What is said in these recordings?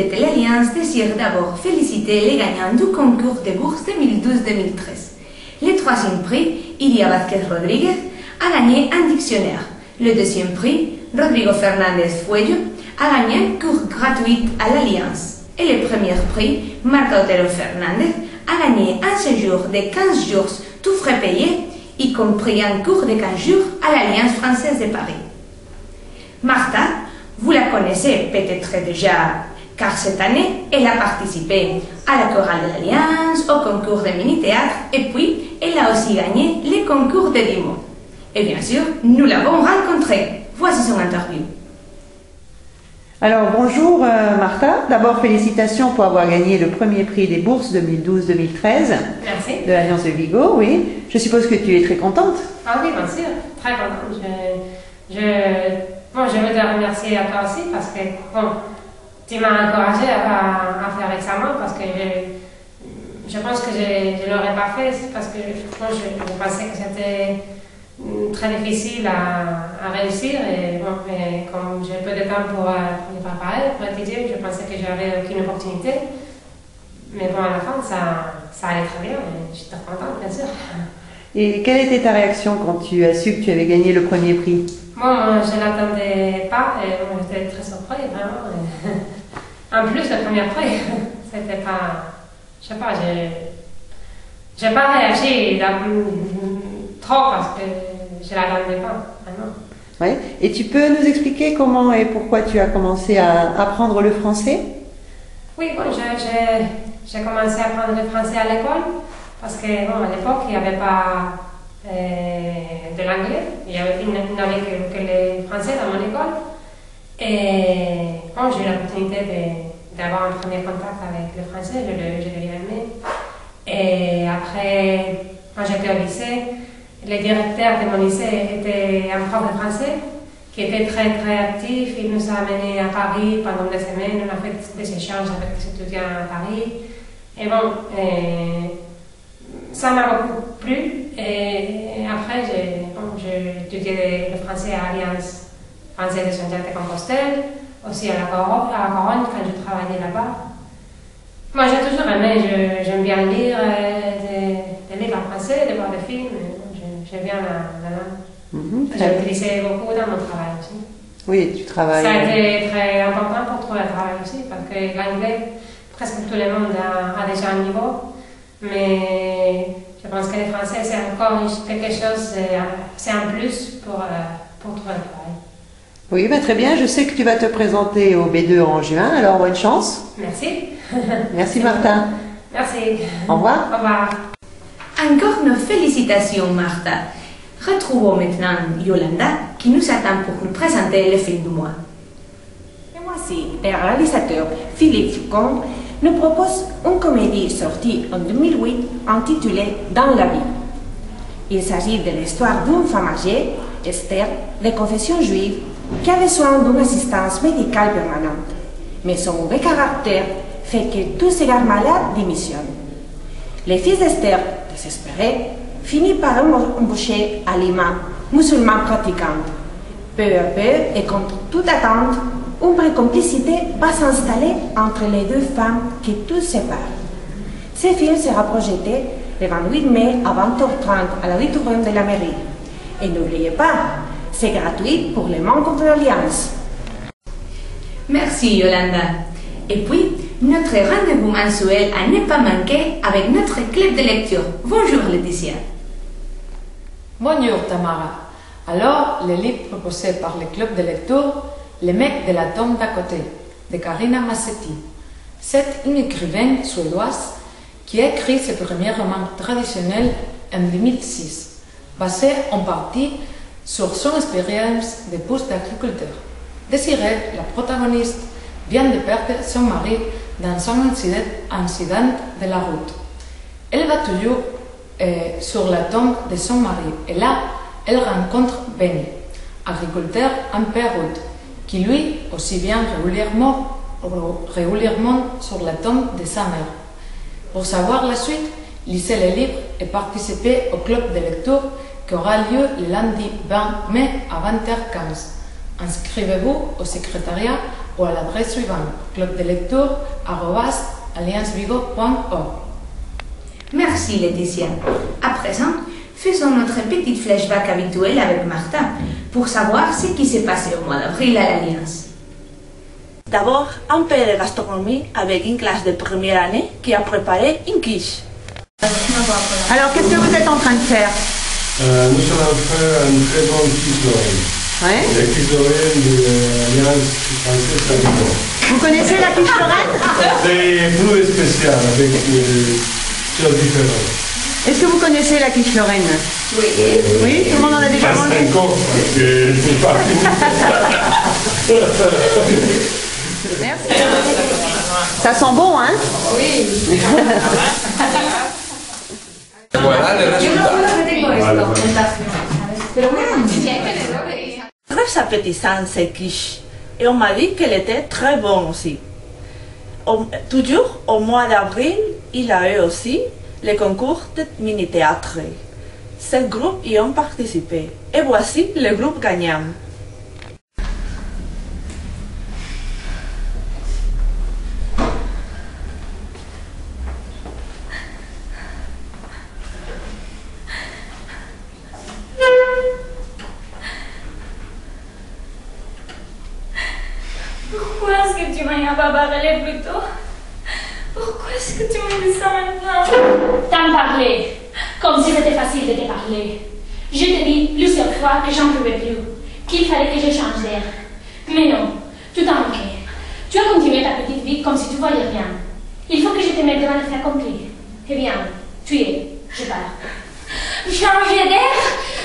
de l'Alliance désire d'abord féliciter les gagnants du concours de bourse 2012-2013. Le troisième prix, Iria Vázquez Rodríguez, a gagné un dictionnaire. Le deuxième prix, Rodrigo Fernández Fuello, a gagné un cours gratuit à l'Alliance. Et le premier prix, Marta Otero Fernández, a gagné un séjour de 15 jours, tout frais payés, y compris un cours de 15 jours à l'Alliance française de Paris. Marta, vous la connaissez peut-être déjà, car cette année, elle a participé à la chorale de l'Alliance, au concours de mini-théâtre, et puis elle a aussi gagné les concours de Dimo. Et bien sûr, nous l'avons rencontrée. Voici son interview. Alors bonjour Marta, d'abord félicitations pour avoir gagné le premier prix des bourses 2012-2013 de l'Alliance de Vigo, oui. Je suppose que tu es très contente. Ah oui, bien sûr, très contente. Je veux te remercier à toi aussi parce que tu m'as encouragée à faire l'examen parce que je pense que je ne l'aurais pas fait parce que je pensais que c'était très difficile à réussir et comme j'ai peu de temps pour me préparer, pour étudier, je pensais que j'avais aucune opportunité. Mais bon, à la fin, ça allait très bien et j'étais contente, bien sûr. Et quelle était ta réaction quand tu as su que tu avais gagné le premier prix? Bon, je ne l'attendais pas et j'étais très surprise, vraiment. En plus, le premier prix, c'était pas... Je sais pas, j'ai pas réagi trop parce que je ne l'attendais pas, vraiment. Oui. Et tu peux nous expliquer comment et pourquoi tu as commencé à apprendre le français? Oui, bon, j'ai commencé à apprendre le français à l'école parce que bon, à l'époque, il n'y avait pas de l'anglais. Il n'avait que le français dans mon école. Et bon, j'ai eu l'opportunité d'avoir un premier contact avec le français, je l'ai bien aimé. Et après, quand j'étais au lycée, le directeur de mon lycée était un prof de français qui était très très actif. Il nous a amenés à Paris pendant des semaines. On a fait des échanges avec des étudiants à Paris. Et bon, ça m'a beaucoup plu. Et après, j'ai étudié le français à l'Alliance française de Santiago-de-Compostelle, aussi à la Corogne quand je travaillais là-bas. Moi, j'ai toujours aimé, j'aime bien lire des livres en français, de voir des films. J'aime bien la langue. J'ai utilisé beaucoup dans mon travail aussi. Oui, tu travailles. Ça a été très important pour trouver un travail aussi, parce que l'anglais, presque tout le monde a déjà un niveau. Mais je pense que le français, c'est encore quelque chose, c'est un plus pour trouver un travail. Oui, bah très bien. Je sais que tu vas te présenter au B2 en juin, alors bonne chance. Merci. Merci Marta. Merci. Au revoir. Au revoir. Encore nos félicitations, Marta. Retrouvons maintenant Yolanda qui nous attend pour nous présenter le film du mois. Ce mois-ci, le réalisateur Philippe Foucault nous propose une comédie sortie en 2008 intitulée Dans la vie. Il s'agit de l'histoire d'une femme âgée, Esther, de confession juive, qui a besoin d'une assistance médicale permanente. Mais son mauvais caractère fait que tout ses gardes malades démissionnent. Le fils d'Esther, désespéré, finit par embaucher Alima, musulmane pratiquante. Peu à peu, et contre toute attente, une vraie complicité va s'installer entre les deux femmes qui tout séparent. Ce film sera projeté le 28 mai à 20h30 à l'auditorium de la mairie. Et n'oubliez pas, c'est gratuit pour les membres de l'Alliance. Merci Yolanda. Et puis, notre rendez-vous mensuel à ne pas manquer avec notre club de lecture. Bonjour Laetitia. Bonjour Tamara. Alors, le livre proposé par le club de lecture, Le mec de la tombe d'à côté, de Karina Massetti. C'est une écrivaine suédoise qui a écrit ses premiers romans traditionnels en 2006, basés en partie sur son expérience d'épouse d'agriculteur. Désirée, la protagoniste, vient de perdre son mari dans un incident de la route. Elle va toujours sur la tombe de son mari et là, elle rencontre Benny, agriculteur en Pérou, qui lui aussi vient régulièrement sur la tombe de sa mère. Pour savoir la suite, lisez le livre et participez au club de lecture qui aura lieu le lundi 20 mai à 20h15. Inscrivez-vous au secrétariat ou à l'adresse suivante clubdelecteur@alliancevigo.org. Merci Laetitia. À présent, faisons notre petite flashback habituelle avec Martha pour savoir ce qui s'est passé au mois d'avril à l'Alliance. D'abord, un peu de gastronomie avec une classe de première année qui a préparé une quiche. Alors, qu'est-ce que vous êtes en train de faire? Nous sommes en train de faire une très bonne quiche Lorraine. Ouais. La quiche Lorraine de l'Alliance française à Vigo. Vous connaissez la quiche Lorraine? C'est plus spécial avec des choses différentes. Est-ce que vous connaissez la quiche Lorraine? Oui. Oui, tout le monde en a déjà Pas mangé? encore, parce que je ne sais pas. Merci. Ça sent bon, hein? Voilà le résultat. Très appétissante cette quiche. Et on m'a dit qu'elle était très bonne aussi. Toujours au mois d'avril, il y a eu aussi le concours de mini-théâtre. 7 groupes y ont participé. Et voici le groupe gagnant. Pourquoi est-ce que tu m'as pas parlé plus tôt? Pourquoi est-ce que tu me dis ça maintenant? T'en parler, comme si c'était facile de te parler. Je te dis plusieurs fois que j'en pouvais plus, qu'il fallait que je change d'air. Mais non, tout a manqué. Tu as continué ta petite vie comme si tu voyais rien. Il faut que je te mette devant le fait accompli. Eh bien, tu es, je pars. Changer d'air?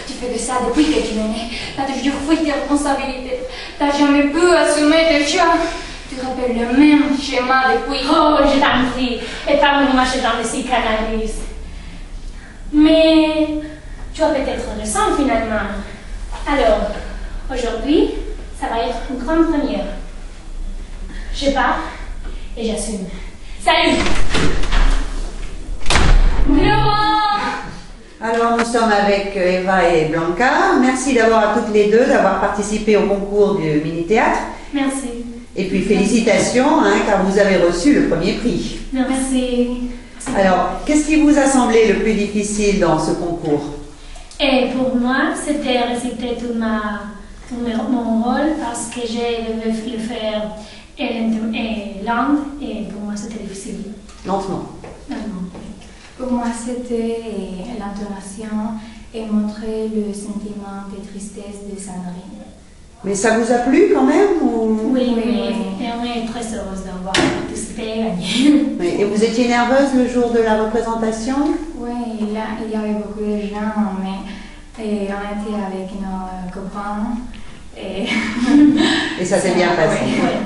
Tu fais de ça depuis que tu es né. T'as toujours fui tes responsabilités. T'as jamais pu assumer tes choix. Tu répètes le même schéma depuis. Oh, je t'en prie, et pas me marcher dans les psychanalyses. Mais tu as peut-être raison finalement. Alors, aujourd'hui, ça va être une grande première. Je pars et j'assume. Salut! Alors, nous sommes avec Eva et Blanca. Merci d'avoir à toutes les deux d'avoir participé au concours du mini-théâtre. Merci. Et puis félicitations, hein, car vous avez reçu le premier prix. Merci. Alors, qu'est-ce qui vous a semblé le plus difficile dans ce concours? Et pour moi, c'était réciter tout mon rôle parce que j'ai dû le faire en langue et pour moi c'était difficile. Lentement. Pour moi, c'était l'intonation et montrer le sentiment de tristesse de Sandrine. Mais ça vous a plu quand même ou... Oui. Et on est très heureuse d'avoir participé et gagné. Oui. Et vous étiez nerveuse le jour de la représentation? Oui, il y avait beaucoup de gens, mais on était avec nos copains. Et ça s'est bien passé. Oui.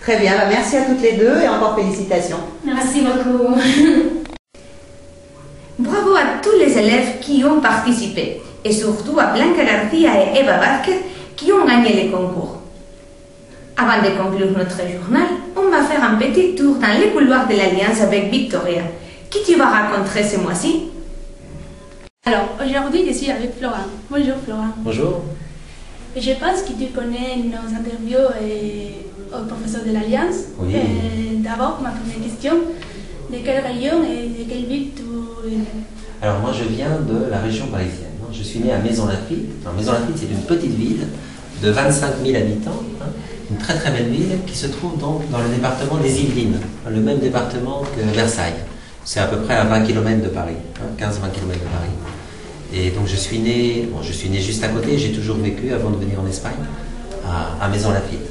Très bien, merci à toutes les deux et encore félicitations. Merci beaucoup. Bravo à tous les élèves qui ont participé et surtout à Blanca Garcia et Eva Vázquez qui ont gagné le concours. Avant de conclure notre journal, on va faire un petit tour dans les couloirs de l'Alliance avec Victoria. Qui tu vas rencontrer ce mois-ci? Alors, aujourd'hui, je suis avec Florent. Bonjour Florent. Bonjour. Je pense que tu connais nos interviews au professeur de l'Alliance. Oui. D'abord, ma première question, de quelle région et de quelle ville tu es? Alors moi je viens de la région parisienne. Je suis né à Maisons-Laffitte. Maisons-Laffitte c'est une petite ville de 25 000 habitants, une très très belle ville qui se trouve donc dans le département des Yvelines, le même département que Versailles. C'est à peu près à 20 km de Paris, 15-20 km de Paris. Et donc je suis né juste à côté, j'ai toujours vécu avant de venir en Espagne, à Maisons-Laffitte.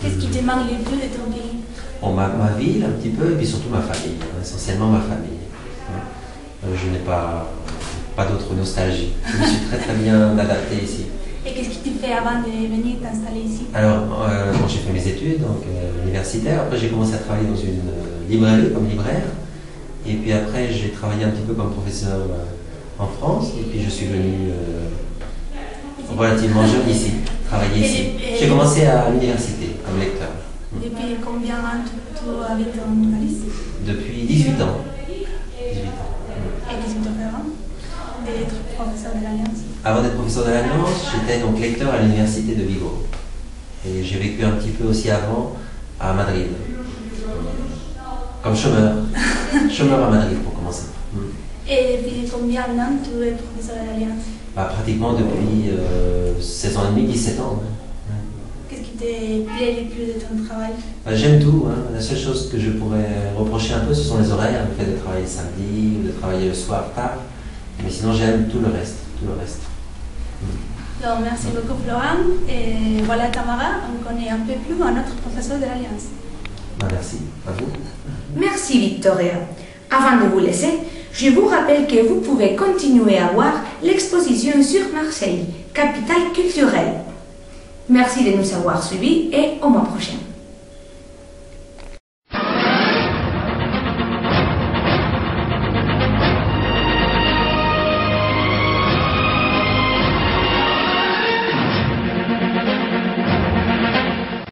Qu'est-ce qui te manque le plus de ton pays? Bon, ma ville un petit peu, et puis surtout ma famille, essentiellement ma famille. Je n'ai pas d'autre nostalgie. Je me suis très très bien adapté ici. Et qu'est-ce que tu fais avant de venir t'installer ici? Alors, j'ai fait mes études donc, universitaires. Après, j'ai commencé à travailler dans une librairie comme libraire. Et puis après, j'ai travaillé un petit peu comme professeur en France. Et puis, je suis venu relativement jeune ici, travailler ici. J'ai commencé à l'université comme lecteur. Depuis combien de temps tu habites en Galice? Depuis 18 ans. 18 ans. Et qu'est-ce que tu fais avant d'être professeur de l'Alliance? Avant d'être professeur de l'Alliance, j'étais donc lecteur à l'université de Vigo. Et j'ai vécu un petit peu aussi avant à Madrid, comme chômeur. Chômeur à Madrid pour commencer. Et depuis combien de temps tu es professeur de l'Alliance? Pratiquement depuis 16 ans et demi, 17 ans. Qu'est-ce qui te plaît le plus de ton travail? J'aime tout. La seule chose que je pourrais reprocher un peu, ce sont les horaires, le fait de travailler le samedi ou de travailler le soir tard. Mais sinon, j'aime tout le reste. Donc, merci beaucoup, Florent. Et voilà, Tamara, on connaît un peu plus notre professeur de l'Alliance. Merci. À vous. Merci, Victoria. Avant de vous laisser, je vous rappelle que vous pouvez continuer à voir l'exposition sur Marseille, capitale culturelle. Merci de nous avoir suivis et au mois prochain.